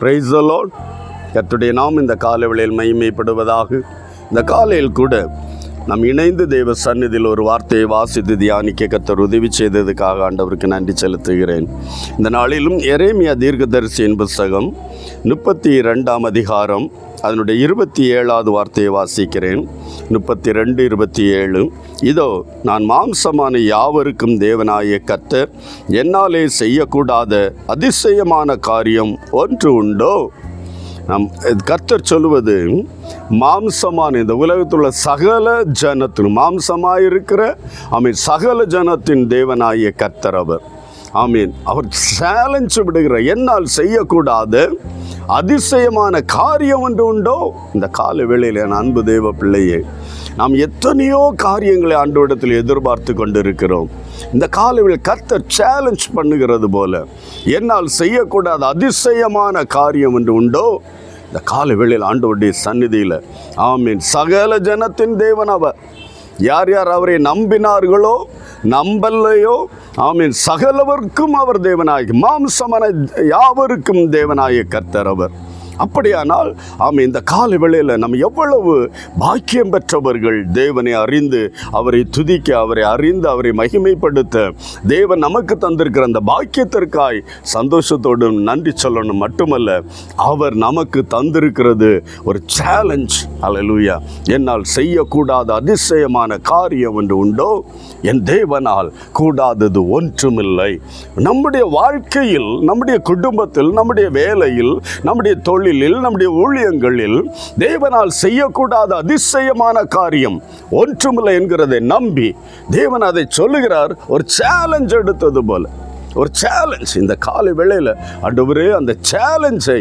Praise the Lord. கர்த்தருடைய நாமம் இந்த காலைவேளையில் மகிமைப்படுவதாக. இந்த காலையில் கூட நாம் இணைந்து தேவ சந்நிதியில் ஒரு வார்த்தையை வாசித்து தியானிக்க கர்த்தர் உதவி செய்ததுக்காக ஆண்டவருக்கு நன்றி செலுத்துகிறேன். இந்த நாளிலும் எரேமியா தீர்க்கதரிசியின் புஸ்தகம் 32ஆம் அதிகாரம் அதனுடைய 27வது வார்த்தையை வாசிக்கிறேன். 32:27. இதோ நான் மாம்சமான யாவருக்கும் தேவனாய கர்த்தர், என்னாலே செய்யக்கூடாத அதிசயமான காரியம் ஒன்று உண்டோ? கர்த்தர் சொல்லுவது, மாம்சமான இந்த உலகத்துள்ள சகல ஜனத்தின் மாம்சமாயிருக்கிற சகல ஜனத்தின் தேவனாய கர்த்தர் அவர். ஆமீன். அவர் சேலஞ்சு விடுகிற, என்னால் செய்யக்கூடாத அதிசயமான காரியம் ஒன்று உண்டோ? இந்த கால வேளையில் என் அன்பு தேவ பிள்ளையே, நாம் எத்தனையோ காரியங்களை ஆண்டவரிடத்தில் எதிர்பார்த்து கொண்டிருக்கிறோம். இந்த காலையில் கர்த்தர் சேலஞ்ச் பண்ணுகிறது போல, என்னால் செய்யக்கூடாத அதிசயமான காரியம் ஒன்று உண்டோ? இந்த கால வேளையில் ஆண்டவருடைய சந்நிதியில் ஆமீன், சகல ஜனத்தின் தேவன் அவர். யார் யார் அவரை நம்பினார்களோ நம்பலையோ ஆமீன், சகலவர்க்கும் அவர் தேவனாய், மாம்சமான யாவருக்கும் தேவனாய கர்த்தர் அவர். அப்படியானால் இந்த கால வேளையில் நம்ம எவ்வளவு பாக்கியம் பெற்றவர்கள். தேவனை அறிந்து அவரை துதிக்க, அவரை அறிந்து அவரை மகிமைப்படுத்த தேவன் நமக்கு தந்திருக்கிற அந்த பாக்கியத்திற்காய் சந்தோஷத்தோடு நன்றி சொல்லணும். மட்டுமல்ல, அவர் நமக்கு தந்திருக்கிறது ஒரு சேலஞ்ச். அல்லேலூயா. என்னால் செய்யக்கூடாத அதிசயமான காரியம் ஒன்று உண்டோ? என் தேவனால் கூடாதது ஒன்றுமில்லை. நம்முடைய வாழ்க்கையில், நம்முடைய குடும்பத்தில், நம்முடைய வேலையில், நம்முடைய தொழிலில், நம்முடைய ஊழியங்களில் தேவனால் செய்யக்கூடாத அதிசயமான காரியம் ஒன்றுமில்லை என்கிறதை நம்பி தேவன் அதை சொல்லுகிறார். ஒரு சேலஞ்ச் எடுத்தது போல, ஒரு சேலஞ்ச். இந்த காலை வேளையில் ஆண்டவரே, அந்த சேலஞ்சை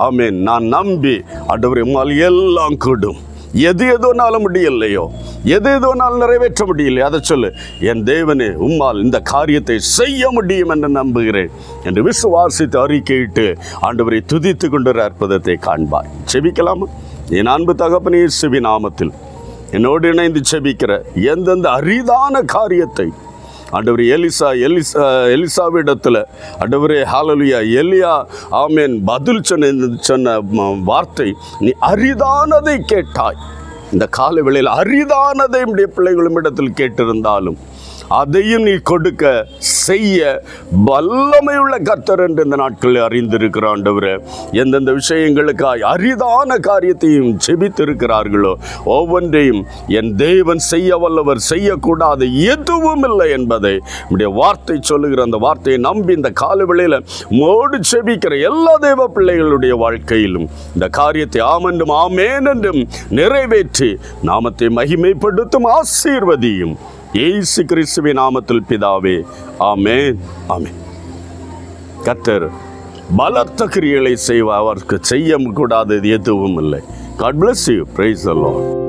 ஆமீன் நான் நம்பி, ஆண்டவரே உம்மால் எல்லாம் கூடும், எது எதோனாலும் முடியலையோ, எது எதோனால் நிறைவேற்ற முடியலையோ, அதை சொல்லு, என் தேவனே உம்மால் இந்த காரியத்தை செய்ய முடியும் என்று நம்புகிறேன் என்று விசுவாசித்து அறிக்கையிட்டு ஆண்டவரை துதித்து கொண்டு அற்புதத்தை காண்பார். செபிக்கலாமா? என் அன்பு தகப்பனே, இயேசுவின் நாமத்தில் என்னோடு இணைந்து செபிக்கிற எந்தெந்த அரிதான காரியத்தை ஆண்டவரே எலிசாவிடத்தில் ஆண்டவரே ஹல்லேலூயா எலியா ஆமேன் பதில் சொன்ன வார்த்தை, நீ அரிதானதை கேட்டாய். இந்த கால வேளையில் அரிதானதை நம்முடைய பிள்ளைகளும் இடத்தில் கேட்டிருந்தாலும் அதையும் நீ கொடுக்க செய்ய வல்லமையுள்ள கர்த்தர் என்று இந்த நாட்களில் அறிந்திருக்கிற ஆண்டவரே, எந்தெந்த விஷயங்களுக்காய் அரிதான காரியத்தையும் செபித்திருக்கிறார்களோ ஒவ்வொன்றையும் என் தேவன் செய்ய வல்லவர், செய்யக்கூடாது எதுவும் இல்லை என்பதை நம்முடைய வார்த்தை சொல்லுகிற அந்த வார்த்தையை நம்பி இந்த காலவேளையில் மோடு செபிக்கிற எல்லா தேவ பிள்ளைகளுடைய வாழ்க்கையிலும் இந்த காரியத்தை ஆமென்றும் ஆமேன் என்றும் நிறைவேற்றி நாமத்தை மகிமைப்படுத்தும் ஆசீர்வதியும் இயேசு கிறிஸ்துவின் நாமத்தில் பிதாவே, ஆமென், ஆமென். கர்த்தர் பலத்த கிரியைகளை செய்வார், அவருக்கு செய்ய கூடாதது எதுவும் இல்லை. God bless you. Praise the Lord.